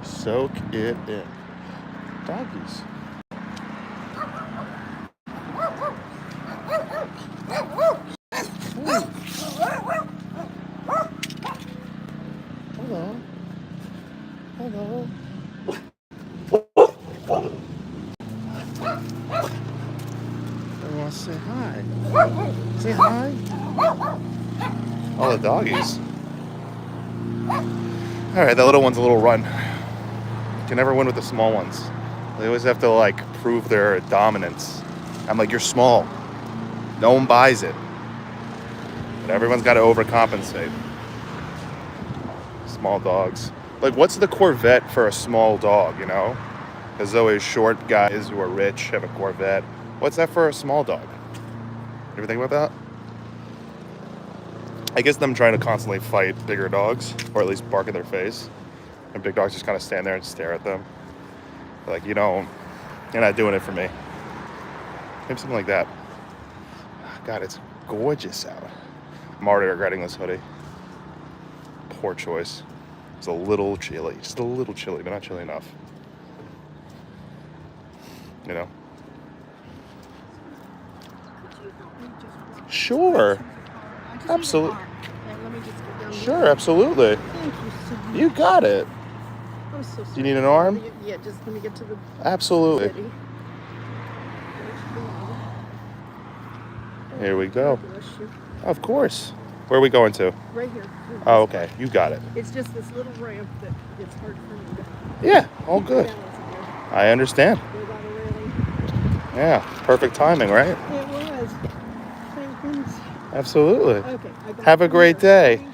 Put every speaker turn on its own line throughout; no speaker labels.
Soak it in. Doggies. Hey, hello. Hello. I want to say hi. Say hi. All the doggies. All right, that little one's a little run. You can never win with the small ones. They always have to like prove their dominance. I'm like, you're small. No one buys it. But everyone's got to overcompensate. Small dogs. Like, what's the Corvette for a small dog, you know? There's always short guys who are rich have a Corvette. What's that for a small dog? You ever think about that? I guess them trying to constantly fight bigger dogs, or at least bark in their face. And big dogs just kind of stand there and stare at them. Like, you know, you're not doing it for me. Maybe something like that. God, it's gorgeous out. I'm already regretting this hoodie. Poor choice. It's a little chilly. Just a little chilly, but not chilly enough. You know? Sure. Absolutely. Sure, absolutely.
Thank you so much.
You got it.
I'm so sorry.
Do you need an arm?
Yeah, just let me get to the
Absolutely.
city.
Here we go.
God bless you.
Of course. Where are we going to?
Right here.
Oh, okay. You got it.
It's just this little ramp that it's hard for me to
Yeah, all good.
balance again.
I understand.
Without a railing.
Yeah, perfect timing, right?
It was. Thank goodness.
Absolutely.
Okay. I got
Have a
it from
great
there.
day.
Thank you.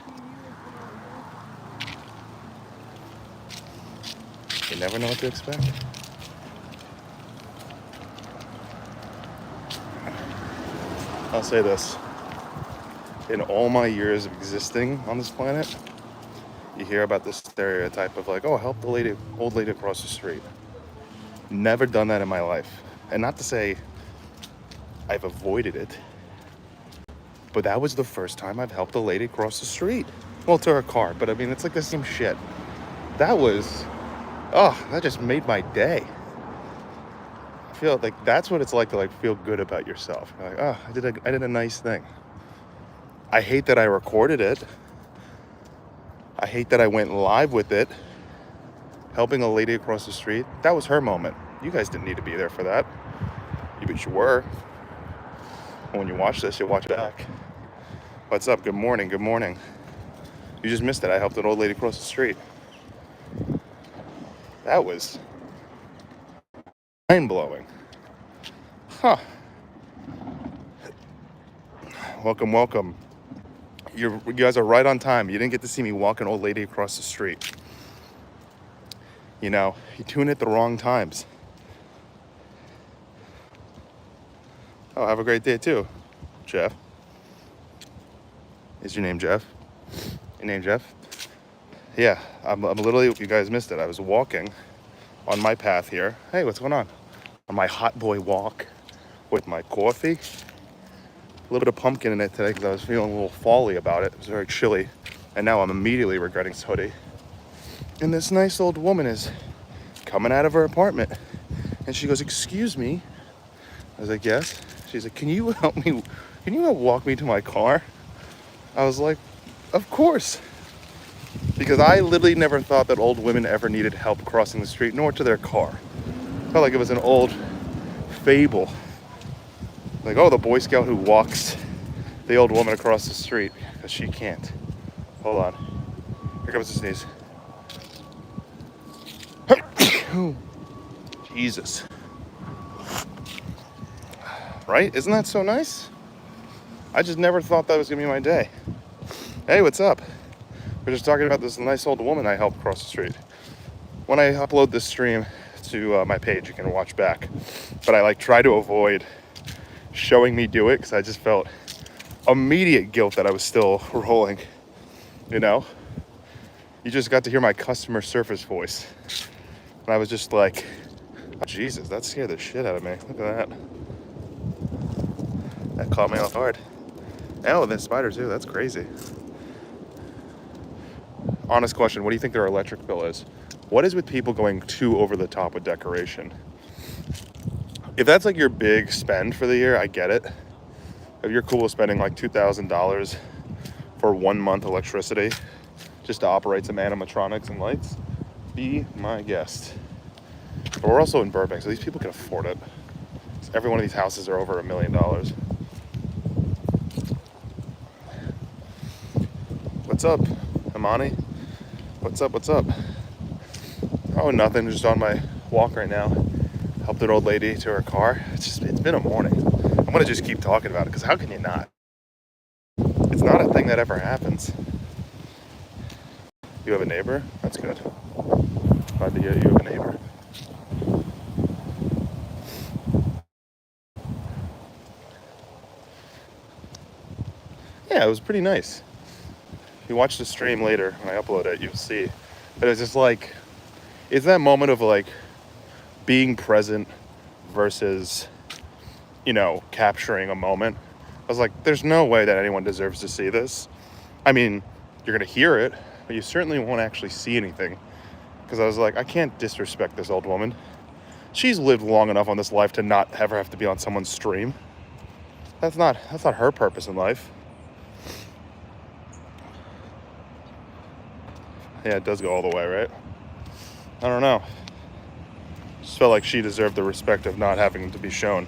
You never know what to expect. I'll say this. In all my years of existing on this planet, you hear about this stereotype of like, oh, help the old lady across the street. Never done that in my life. And not to say I've avoided it, but that was the first time I've helped a lady cross the street. Well, to her car, but I mean, it's like the same shit. That just made my day. I feel like that's what it's like to like feel good about yourself. You're like, oh, I did a nice thing. I hate that I recorded it. I hate that I went live with it. Helping a lady across the street. That was her moment. You guys didn't need to be there for that. But you were. And when you watch this, you'll watch it back. What's up? Good morning. Good morning. You just missed it. I helped an old lady cross the street. That was mind-blowing. Huh. Welcome, welcome. You guys are right on time. You didn't get to see me walk an old lady across the street. You know, you tune at the wrong times. Oh, have a great day too, Jeff. Is your name Jeff? Your name Jeff? Yeah, I'm literally, you guys missed it. I was walking on my path here. Hey, what's going on? On my hot boy walk with my coffee. A little bit of pumpkin in it today because I was feeling a little fally about it. It was very chilly. And now I'm immediately regretting this hoodie. And this nice old woman is coming out of her apartment. And she goes, excuse me. I was like, yes. She's like, can you help me? Can you walk me to my car? I was like, of course. Because I literally never thought that old women ever needed help crossing the street, nor to their car. I felt like it was an old fable. Like, oh, the Boy Scout who walks the old woman across the street because she can't. Hold on. Here comes the sneeze. Jesus. Right? Isn't that so nice? I just never thought that was going to be my day. Hey, what's up? We're just talking about this nice old woman I helped cross the street. When I upload this stream to my page, you can watch back. But I like try to avoid showing me do it because I just felt immediate guilt that I was still rolling. You know? You just got to hear my customer service voice. And I was just like, oh, Jesus, that scared the shit out of me. Look at that. That caught me off guard. Oh, there's spiders too. That's crazy. honest question, what do you think their electric bill is? What is with people going too over the top with decoration? If that's like your big spend for the year, I get it. If you're cool with spending like $2,000 for 1 month electricity just to operate some animatronics and lights, be my guest. But we're also in Burbank, so these people can afford it. Every one of these houses are over $1 million. What's up, Amani? What's up? Oh, nothing. Just on my walk right now. Helped an old lady to her car. It's been a morning. I'm gonna just keep talking about it because how can you not? It's not a thing that ever happens. You have a neighbor? That's good. Glad to hear you have a neighbor. Yeah, it was pretty nice. If you watch the stream later when I upload it, you'll see. But it's just like, it's that moment of like being present versus, you know, capturing a moment. I was like, there's no way that anyone deserves to see this. I mean, you're gonna hear it, but you certainly won't actually see anything. Because I was like, I can't disrespect this old woman. She's lived long enough on this life to not ever have to be on someone's stream. That's not her purpose in life. Yeah, it does go all the way, right? I don't know. Just felt like she deserved the respect of not having to be shown.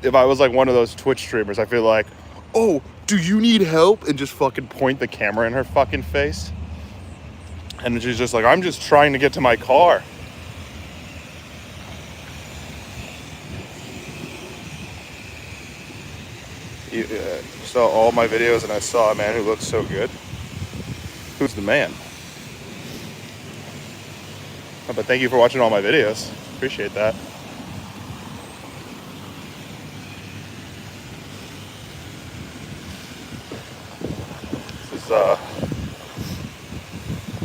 If I was like one of those Twitch streamers, I feel like, oh, do you need help? And just fucking point the camera in her fucking face. And she's just like, I'm just trying to get to my car. You saw all my videos and I saw a man who looks so good. Who's the man? Oh, but thank you for watching all my videos. Appreciate that. This is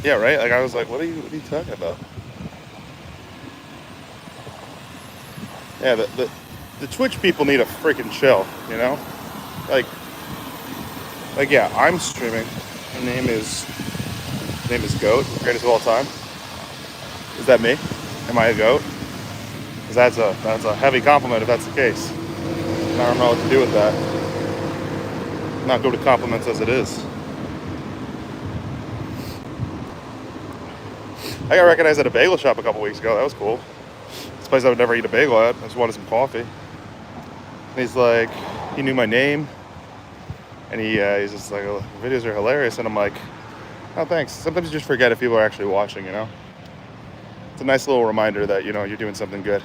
yeah, right? Like I was like, what are you talking about? Yeah, the Twitch people need a freaking chill, you know? Like yeah, I'm streaming. My name is Goat, greatest of all time. Is that me? Am I a goat? Because that's a heavy compliment if that's the case. And I don't know what to do with that. I'm not good at compliments as it is. I got recognized at a bagel shop a couple weeks ago. That was cool. This place I would never eat a bagel at. I just wanted some coffee. And he's like, he knew my name. And he's just like, oh, videos are hilarious. And I'm like, oh, thanks. Sometimes you just forget if people are actually watching, you know? It's a nice little reminder that, you know, you're doing something good.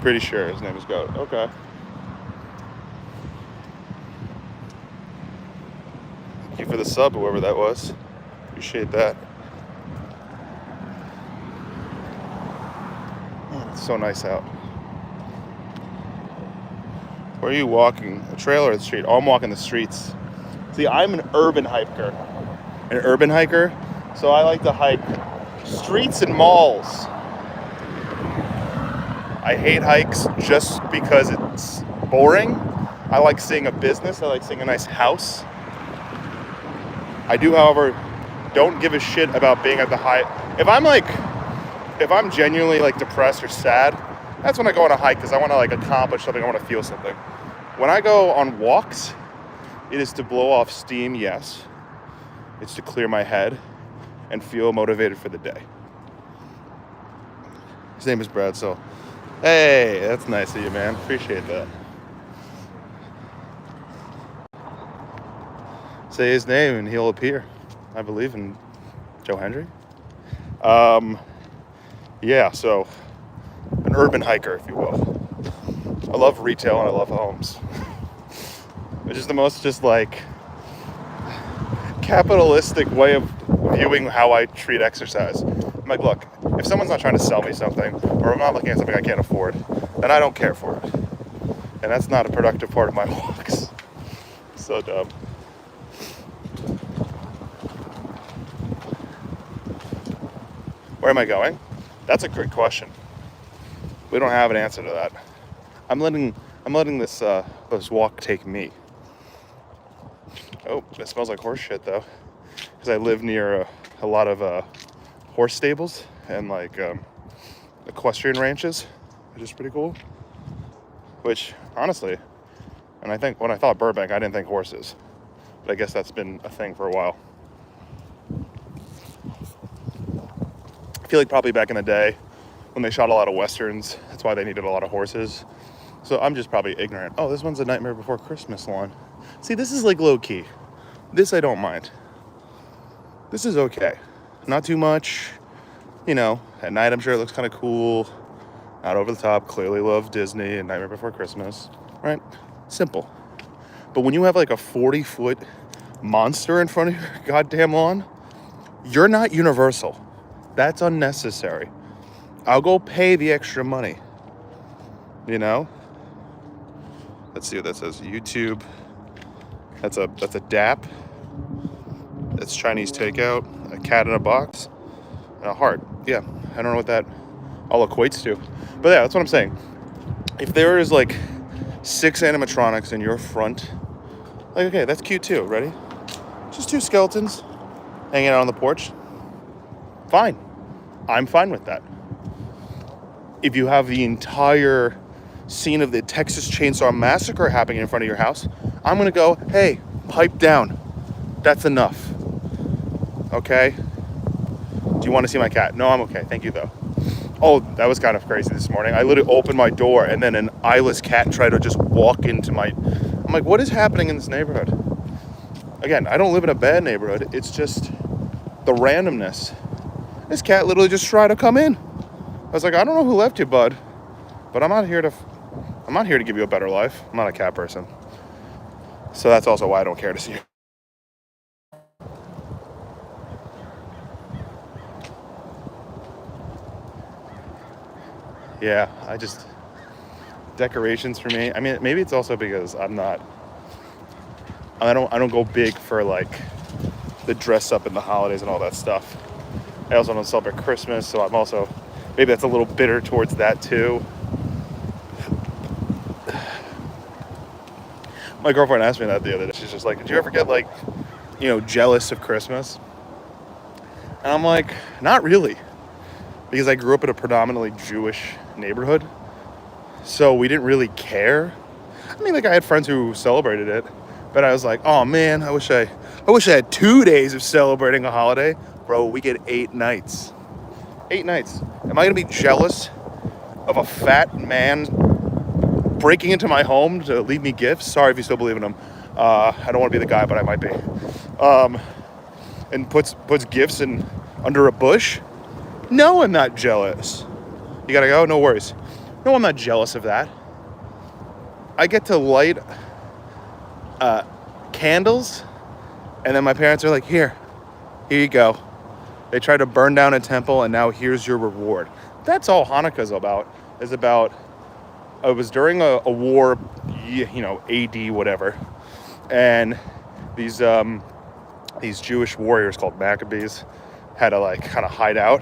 Pretty sure his name is Goat. Okay. Thank you for the sub, whoever that was. Appreciate that. Oh, it's so nice out. Where are you walking? A trail or the street? Oh, I'm walking the streets. See, I'm an urban hiker. So I like to hike streets and malls. I hate hikes just because it's boring. I like seeing a business. I like seeing a nice house. I do, however, don't give a shit about being at the high. If I'm genuinely like depressed or sad, that's when I go on a hike because I want to like accomplish something. I want to feel something. When I go on walks, it is to blow off steam, yes. It's to clear my head and feel motivated for the day. His name is Brad, so hey, that's nice of you, man. Appreciate that. Say his name and he'll appear. I believe in Joe Hendry. Yeah, so an urban hiker, if you will. I love retail and I love homes. Which is the most just like capitalistic way of viewing how I treat exercise. I'm like, look, if someone's not trying to sell me something, or I'm not looking at something I can't afford, then I don't care for it. And that's not a productive part of my walks. So dumb. Where am I going? That's a great question. We don't have an answer to that. I'm letting this walk take me. Oh, it smells like horse shit though, because I live near a lot of horse stables and like equestrian ranches, which is pretty cool. Which honestly, and I think when I thought Burbank, I didn't think horses, but I guess that's been a thing for a while. I feel like probably back in the day when they shot a lot of westerns, that's why they needed a lot of horses. So I'm just probably ignorant. Oh, this one's a Nightmare Before Christmas lawn. See, this is like low key. This I don't mind. This is okay. Not too much. You know, at night I'm sure it looks kind of cool. Not over the top. Clearly love Disney and Nightmare Before Christmas. Right? Simple. But when you have like a 40-foot monster in front of your goddamn lawn, you're not Universal. That's unnecessary. I'll go pay the extra money. You know? Let's see what that says. YouTube. That's a DAP. That's Chinese takeout. A cat in a box. And a heart. Yeah. I don't know what that all equates to. But yeah, that's what I'm saying. If there is like 6 animatronics in your front, like, okay, that's cute too. Ready? Just 2 skeletons hanging out on the porch. Fine. I'm fine with that. If you have the entire scene of the Texas Chainsaw Massacre happening in front of your house, I'm gonna go, hey, pipe down. That's enough. Okay? Do you want to see my cat? No, I'm okay. Thank you, though. Oh, that was kind of crazy this morning. I literally opened my door and then an eyeless cat tried to just walk into my... I'm like, what is happening in this neighborhood? Again, I don't live in a bad neighborhood. It's just the randomness. This cat literally just tried to come in. I was like, I don't know who left you, bud, but I'm not here to give you a better life. I'm not a cat person. So that's also why I don't care to see you. Yeah, decorations for me. I mean, maybe it's also because I don't go big for like the dress up in the holidays and all that stuff. I also don't celebrate Christmas, so I'm also, maybe that's a little bitter towards that too. My girlfriend asked me that the other day. She's just like, did you ever get like, jealous of Christmas? And I'm like, not really. Because I grew up in a predominantly Jewish neighborhood. So we didn't really care. I mean, like I had friends who celebrated it, but I was like, oh man, I wish I had 2 days of celebrating a holiday. Bro, we get 8 nights. 8 nights. Am I gonna be jealous of a fat man breaking into my home to leave me gifts? Sorry if you still believe in them. I don't want to be the guy, but I might be. And puts gifts under a bush? No, I'm not jealous. You gotta go? No worries. No, I'm not jealous of that. I get to light candles, and then my parents are like, here you go. They tried to burn down a temple, and now here's your reward. That's all Hanukkah's about. It was during a war, AD, whatever. And these Jewish warriors called Maccabees had to like kind of hide out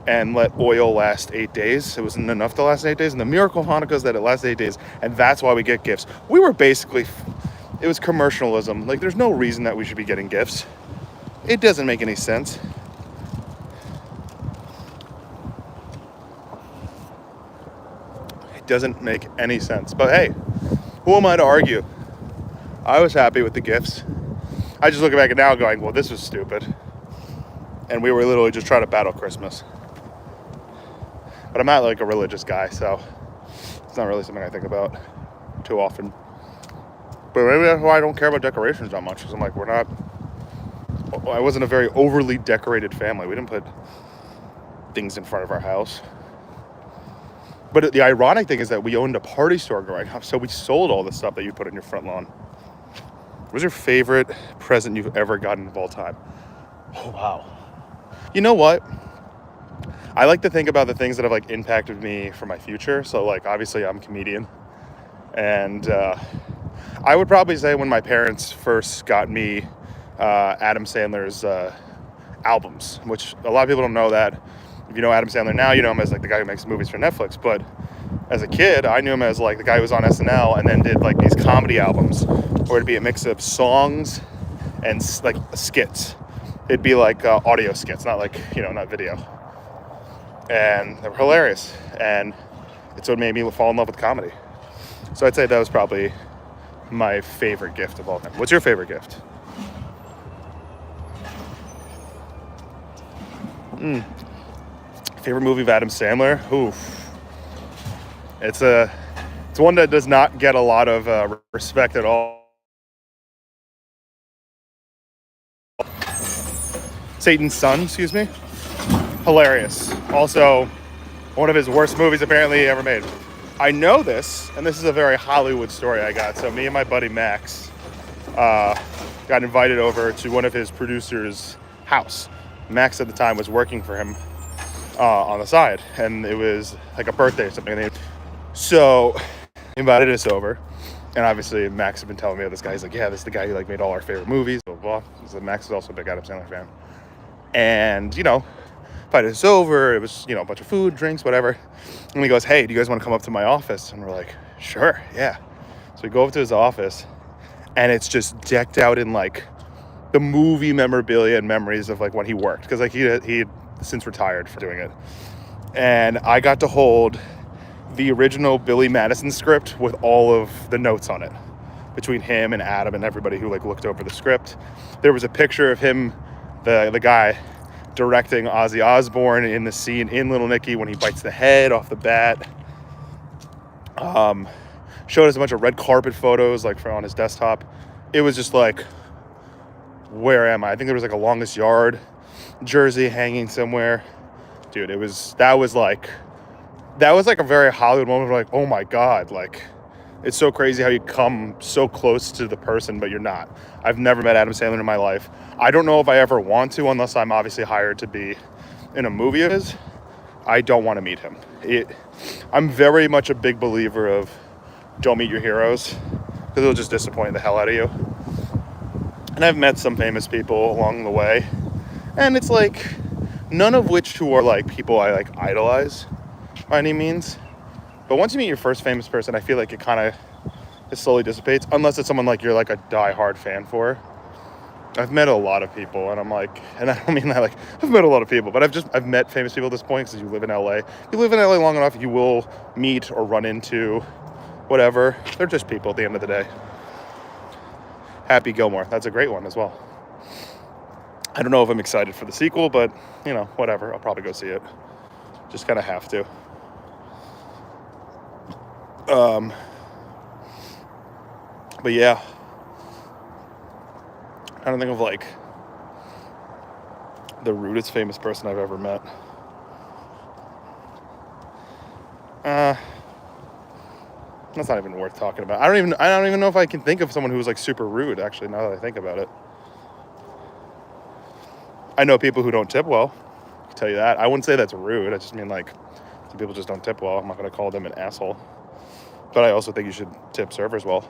and let oil last 8 days. It wasn't enough to last 8 days. And the miracle of Hanukkah is that it lasts 8 days. And that's why we get gifts. We were basically, it was commercialism. Like there's no reason that we should be getting gifts. It doesn't make any sense. It doesn't make any sense. But hey, who am I to argue? I was happy with the gifts. I just look back at now going, well, this was stupid. And we were literally just trying to battle Christmas. But I'm not like a religious guy, so it's not really something I think about too often. But maybe that's why I don't care about decorations that much, because I'm like, I wasn't a very overly decorated family. We didn't put things in front of our house. But the ironic thing is that we owned a party store growing up, so we sold all the stuff that you put in your front lawn. What was your favorite present you've ever gotten of all time? Oh, wow. You know what? I like to think about the things that have like impacted me for my future. So like, obviously I'm a comedian, and I would probably say when my parents first got me Adam Sandler's albums, which a lot of people don't know that. If you know Adam Sandler now, you know him as like the guy who makes movies for Netflix. But as a kid, I knew him as like the guy who was on SNL and then did like these comedy albums where it'd be a mix of songs and like skits. It'd be like audio skits, not like, not video. And they were hilarious. And it's what made me fall in love with comedy. So I'd say that was probably my favorite gift of all time. What's your favorite gift? Favorite movie of Adam Sandler? Oof. It's one that does not get a lot of respect at all. Satan's Son, excuse me. Hilarious. Also, one of his worst movies apparently ever made. I know this, and this is a very Hollywood story I got. So me and my buddy Max got invited over to one of his producers' house. Max at the time was working for him on the side, and it was like a birthday or something. So he invited us over, and obviously Max had been telling me about this guy. He's like, yeah, this is the guy who like made all our favorite movies, blah, blah, blah. So Max is also a big Adam Sandler fan. And, invited us over. It was, a bunch of food, drinks, whatever. And he goes, hey, do you guys want to come up to my office? And we're like, sure, yeah. So we go up to his office, and it's just decked out in like the movie memorabilia and memories of like when he worked, because like he had since retired for doing it. And I got to hold the original Billy Madison script with all of the notes on it between him and Adam and everybody who like looked over the script. There was a picture of him, the guy directing Ozzy Osbourne in the scene in Little Nicky when he bites the head off the bat. Showed us a bunch of red carpet photos like on his desktop. It was just like, where am I? I think there was like a Longest Yard jersey hanging somewhere. Dude, that was like a very Hollywood moment. Like, oh my God, like it's so crazy how you come so close to the person, but you're not. I've never met Adam Sandler in my life. I don't know if I ever want to, unless I'm obviously hired to be in a movie of his. I don't want to meet him. I'm very much a big believer of don't meet your heroes, because it'll just disappoint the hell out of you. And I've met some famous people along the way, and it's like none of which who are like people I like idolize by any means. But once you meet your first famous person, I feel like it slowly dissipates, unless it's someone like you're like a die-hard fan for. I've met a lot of people, and I'm like, and I don't mean that like I've met a lot of people, but I've met famous people at this point, because you live in LA. You live in LA long enough, you will meet or run into whatever. They're just people at the end of the day. Happy Gilmore, that's a great one as well. I don't know if I'm excited for the sequel, but whatever. I'll probably go see it. Just kind of have to. But yeah, I don't think of like the rudest famous person I've ever met. That's not even worth talking about. I don't even know if I can think of someone who was like super rude, actually, now that I think about it. I know people who don't tip well. I can tell you that. I wouldn't say that's rude. I just mean like some people just don't tip well. I'm not going to call them an asshole. But I also think you should tip servers well.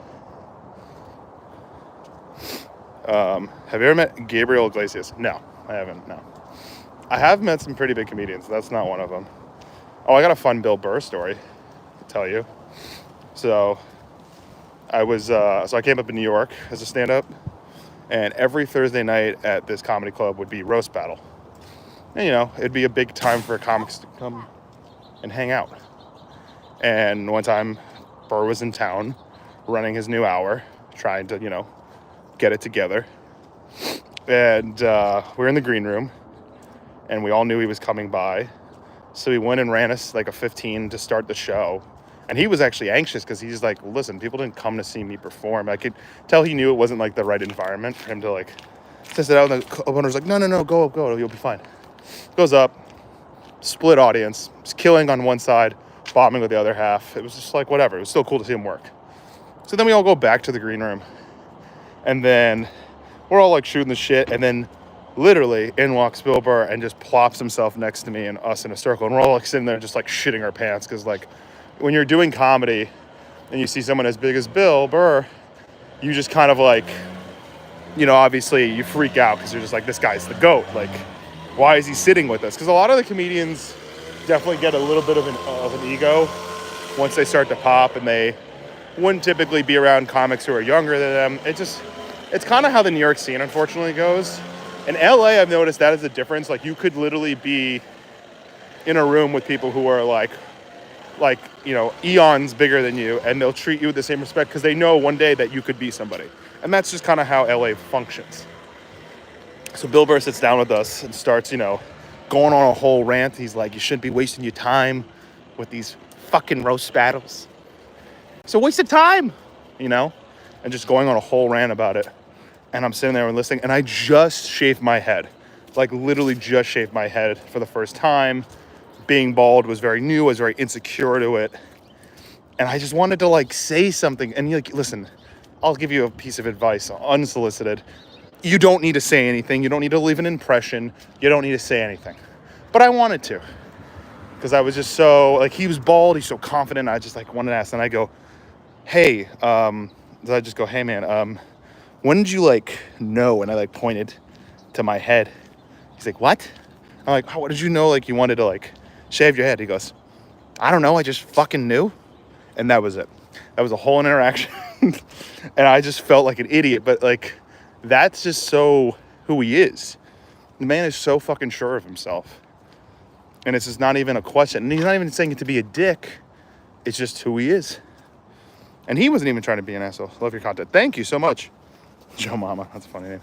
Have you ever met Gabriel Iglesias? No, I haven't, no. I have met some pretty big comedians. That's not one of them. Oh, I got a fun Bill Burr story to tell you. So I came up in New York as a stand-up, and every Thursday night at this comedy club would be roast battle. And, it'd be a big time for comics to come and hang out. And one time, Burr was in town running his new hour, trying to, get it together. And we were in the green room, and we all knew he was coming by. So we went and ran us like a 15 to start the show. And he was actually anxious, because he's like, listen, people didn't come to see me perform. I could tell he knew it wasn't like the right environment for him to like test it out. And the owner's like, no, go, you'll be fine. Goes up, split audience, just killing on one side, bombing with the other half. It was just like, whatever. It was still cool to see him work. So then we all go back to the green room, and then we're all like shooting the shit, and then literally in walks Bill Burr and just plops himself next to me and us in a circle, and we're all like sitting there just like shitting our pants, because like when you're doing comedy and you see someone as big as Bill Burr, you just kind of like, obviously you freak out, because you're just like, this guy's the GOAT. Like, why is he sitting with us? Because a lot of the comedians definitely get a little bit of an ego once they start to pop, and they wouldn't typically be around comics who are younger than them. it's kind of how the New York scene unfortunately goes. In LA, I've noticed that is the difference. Like, you could literally be in a room with people who are like, you know, eons bigger than you, and they'll treat you with the same respect because they know one day that you could be somebody. And that's just kind of how LA functions. So Bill Burr sits down with us and starts, you know, going on a whole rant. He's like, you shouldn't be wasting your time with these fucking roast battles. It's a waste of time, you know, and just going on a whole rant about it. And I'm sitting there and listening, and I just shaved my head. Like, literally just shaved my head for the first time. Being bald was very new. I was very insecure to it. And I just wanted to, like, say something. And, like, listen, I'll give you a piece of advice, unsolicited. You don't need to say anything. You don't need to leave an impression. You don't need to say anything. But I wanted to. Because I was just so, like, he was bald. He's so confident. I just, like, wanted to ask. And I go, hey, I just go, hey, man, when did you, like, know? And I, like, pointed to my head. He's like, what? I'm like, what did you know, like, you wanted to, like, shave your head? He goes, I don't know. I just fucking knew. And that was it. That was a whole interaction. And I just felt like an idiot. But, like, that's just so who he is. The man is so fucking sure of himself. And it's just not even a question. And he's not even saying it to be a dick. It's just who he is. And he wasn't even trying to be an asshole. Love your content. Thank you so much. Joe Mama. That's a funny name.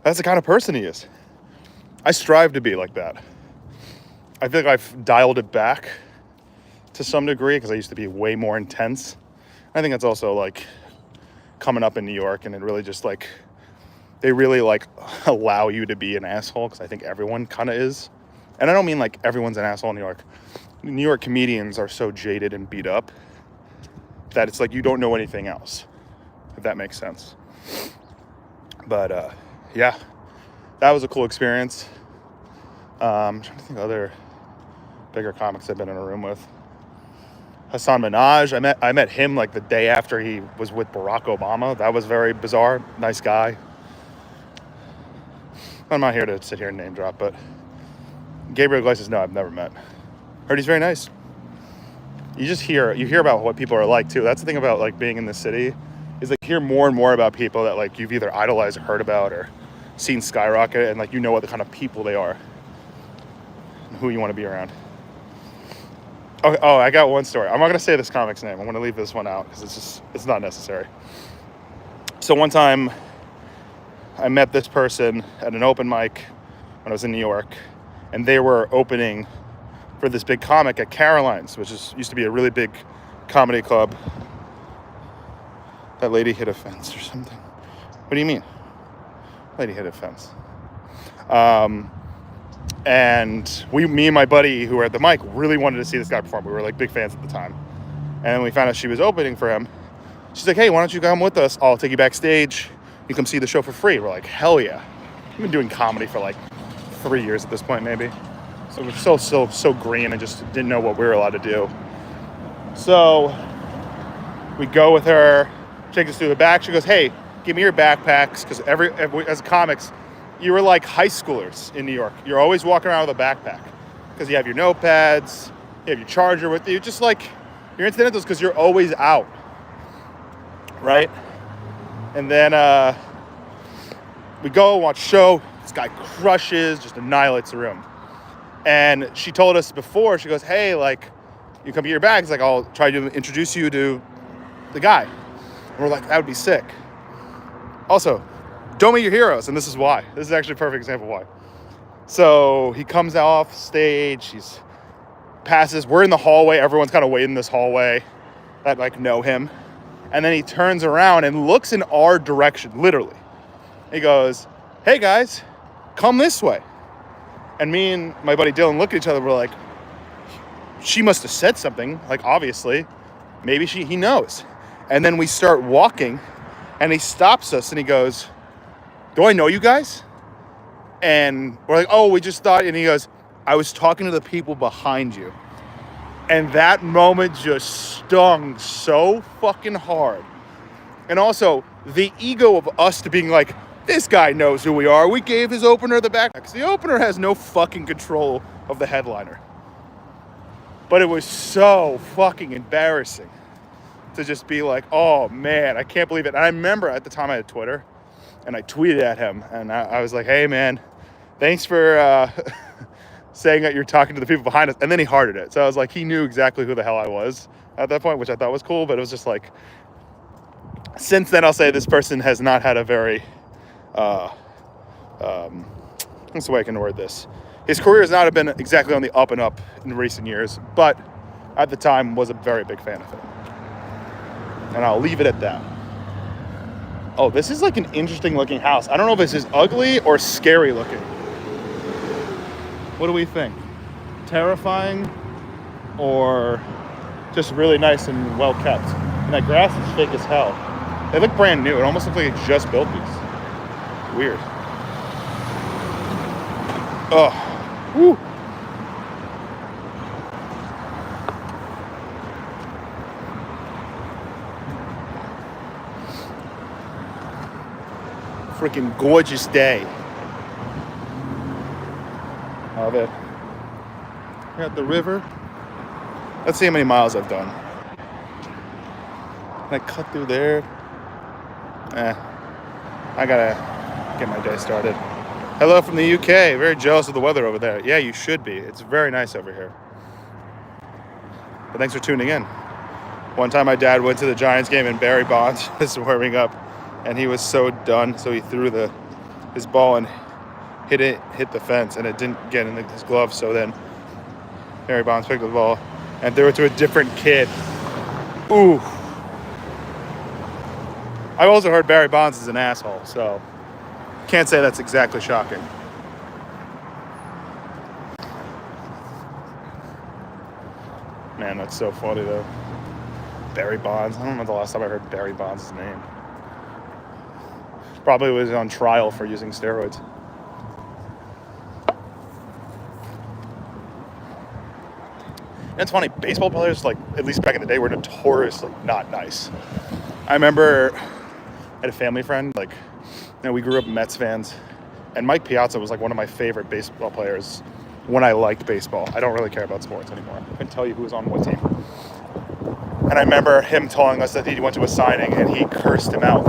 That's the kind of person he is. I strive to be like that. I feel like I've dialed it back to some degree because I used to be way more intense. I think that's also, like, coming up in New York, and it really just, like, they really, like, allow you to be an asshole, because I think everyone kind of is. And I don't mean, like, everyone's an asshole in New York. New York comedians are so jaded and beat up that it's like you don't know anything else, if that makes sense. But, yeah, that was a cool experience. I'm trying to think of other bigger comics I've been in a room with. Hassan Minhaj, I met him like the day after he was with Barack Obama. That was very bizarre. Nice guy. I'm not here to sit here and name drop, but Gabriel Iglesias, no, I've never met. Heard he's very nice. You hear about what people are like too. That's the thing about, like, being in the city, is like, you hear more and more about people that, like, you've either idolized or heard about or seen skyrocket, and, like, you know what the kind of people they are and who you want to be around. Oh, I got one story. I'm not gonna say this comic's name. I'm gonna leave this one out because it's not necessary. So one time I met this person at an open mic when I was in New York, and they were opening for this big comic at Caroline's, which used to be a really big comedy club. That lady hit a fence or something. What do you mean? Lady hit a fence. And me and my buddy who were at the mic really wanted to see this guy perform. We were, like, big fans at the time. And we found out she was opening for him. She's like, hey, why don't you come with us? I'll take you backstage. You come see the show for free. We're like, hell yeah. I've been doing comedy for, like, 3 years at this point, maybe. So we're so green and just didn't know what we were allowed to do. So we go with her, take us through the back. She goes, hey, give me your backpacks. Because as comics, you were like high schoolers in New York. You're always walking around with a backpack because you have your notepads, you have your charger with you, just like your incidentals, because you're always out, right? And then we go watch show. This guy crushes, just annihilates the room. And she told us before, she goes, hey, like, you come get your bags, like, I'll try to introduce you to the guy. And we're like, that would be sick. Also, don't meet your heroes, and this is why. This is actually a perfect example why. So he comes off stage, he's passes, we're in the hallway, everyone's kind of waiting in this hallway that, like, know him. And then he turns around and looks in our direction, literally. He goes, hey guys, come this way. And me and my buddy Dylan look at each other, we're like, she must have said something, like, obviously. Maybe he knows. And then we start walking, and he stops us, and he goes, do I know you guys? And we're like, oh, we just thought, and he goes, I was talking to the people behind you. And that moment just stung so fucking hard. And also, the ego of us to being like, this guy knows who we are. We gave his opener the back. Because the opener has no fucking control of the headliner. But it was so fucking embarrassing to just be like, oh man, I can't believe it. And I remember at the time I had Twitter, and I tweeted at him, and I was like, hey man, thanks for saying that you're talking to the people behind us. And then he hearted it. So I was like, he knew exactly who the hell I was at that point, which I thought was cool. But it was just like, since then, I'll say this person has not had a very, what's the way I can word this? His career has not been exactly on the up and up in recent years, but at the time was a very big fan of it. And I'll leave it at that. Oh, this is like an interesting looking house. I don't know if this is ugly or scary looking. What do we think? Terrifying or just really nice and well kept? And that grass is fake as hell. They look brand new. It almost looks like they just built these. Weird. Oh, woo. Freaking gorgeous day. Love it. We're at the river. Let's see how many miles I've done. Can I cut through there? I gotta get my day started. Hello from the UK. Very jealous of the weather over there. Yeah, you should be. It's very nice over here. But thanks for tuning in. One time my dad went to the Giants game and Barry Bonds was warming up, and he was so done, so he threw his ball and hit the fence, and it didn't get in his glove. So then Barry Bonds picked up the ball and threw it to a different kid. Ooh. I've also heard Barry Bonds is an asshole, so can't say that's exactly shocking. Man, that's so funny though. Barry Bonds. I don't know the last time I heard Barry Bonds' name. Probably was on trial for using steroids. And it's funny, baseball players, like, at least back in the day, were notoriously not nice. I remember I had a family friend, like, we grew up Mets fans, and Mike Piazza was like one of my favorite baseball players when I liked baseball. I don't really care about sports anymore. I couldn't tell you who was on what team. And I remember him telling us that he went to a signing and he cursed him out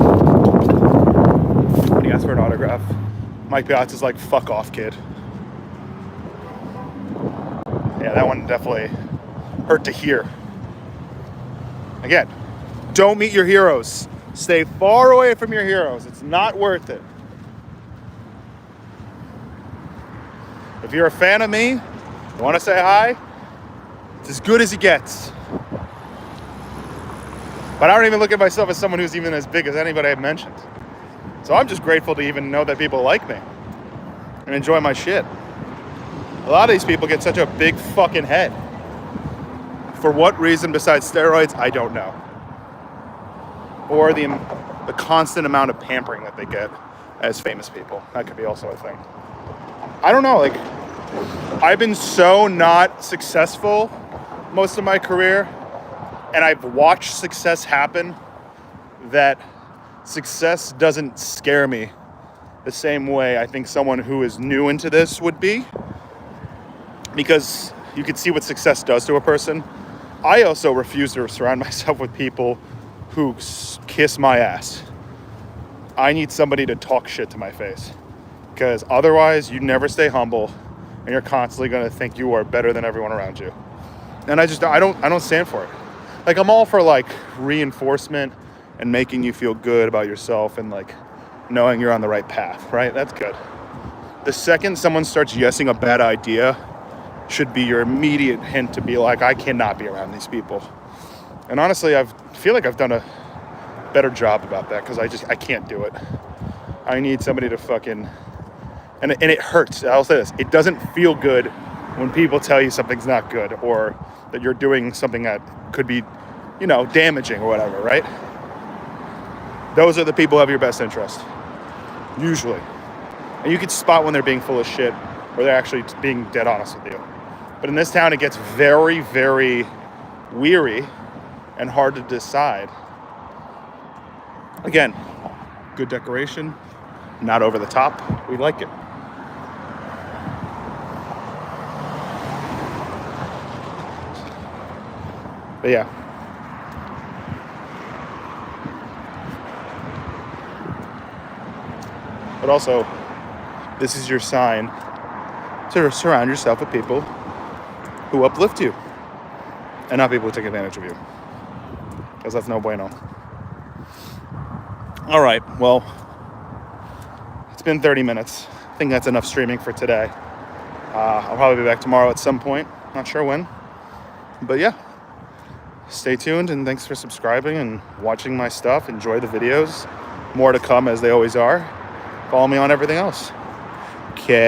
when he asked for an autograph. Mike Piazza's like, fuck off, kid. Yeah, that one definitely hurt to hear. Again, don't meet your heroes. Stay far away from your heroes. It's not worth it. If you're a fan of me, you want to say hi, it's as good as it gets. But I don't even look at myself as someone who's even as big as anybody I've mentioned. So I'm just grateful to even know that people like me and enjoy my shit. A lot of these people get such a big fucking head. For what reason besides steroids, I don't know. Or the constant amount of pampering that they get as famous people. That could be also a thing. I don't know, like, I've been so not successful most of my career, and I've watched success happen, that success doesn't scare me the same way I think someone who is new into this would be, because you can see what success does to a person. I also refuse to surround myself with people who kiss my ass. I need somebody to talk shit to my face, because otherwise you never stay humble and you're constantly going to think you are better than everyone around you. And I don't stand for it. Like, I'm all for like reinforcement and making you feel good about yourself and like knowing you're on the right path, right? That's good. The second someone starts yesing a bad idea should be your immediate hint to be like, I cannot be around these people. And honestly, I feel like I've done a better job about that, because I can't do it. I need somebody to fucking, and it hurts. I'll say this, it doesn't feel good when people tell you something's not good, or that you're doing something that could be, damaging or whatever, right? Those are the people who have your best interest, usually. And you can spot when they're being full of shit or they're actually being dead honest with you. But in this town, it gets very, very weary and hard to decide. Again, good decoration, not over the top. We like it. But yeah, But also, this is your sign to surround yourself with people who uplift you and not people who take advantage of you. Because that's no bueno. All right, well, it's been 30 minutes. I think that's enough streaming for today. I'll probably be back tomorrow at some point. Not sure when. But yeah, stay tuned and thanks for subscribing and watching my stuff. Enjoy the videos. More to come as they always are. Follow me on everything else. Okay.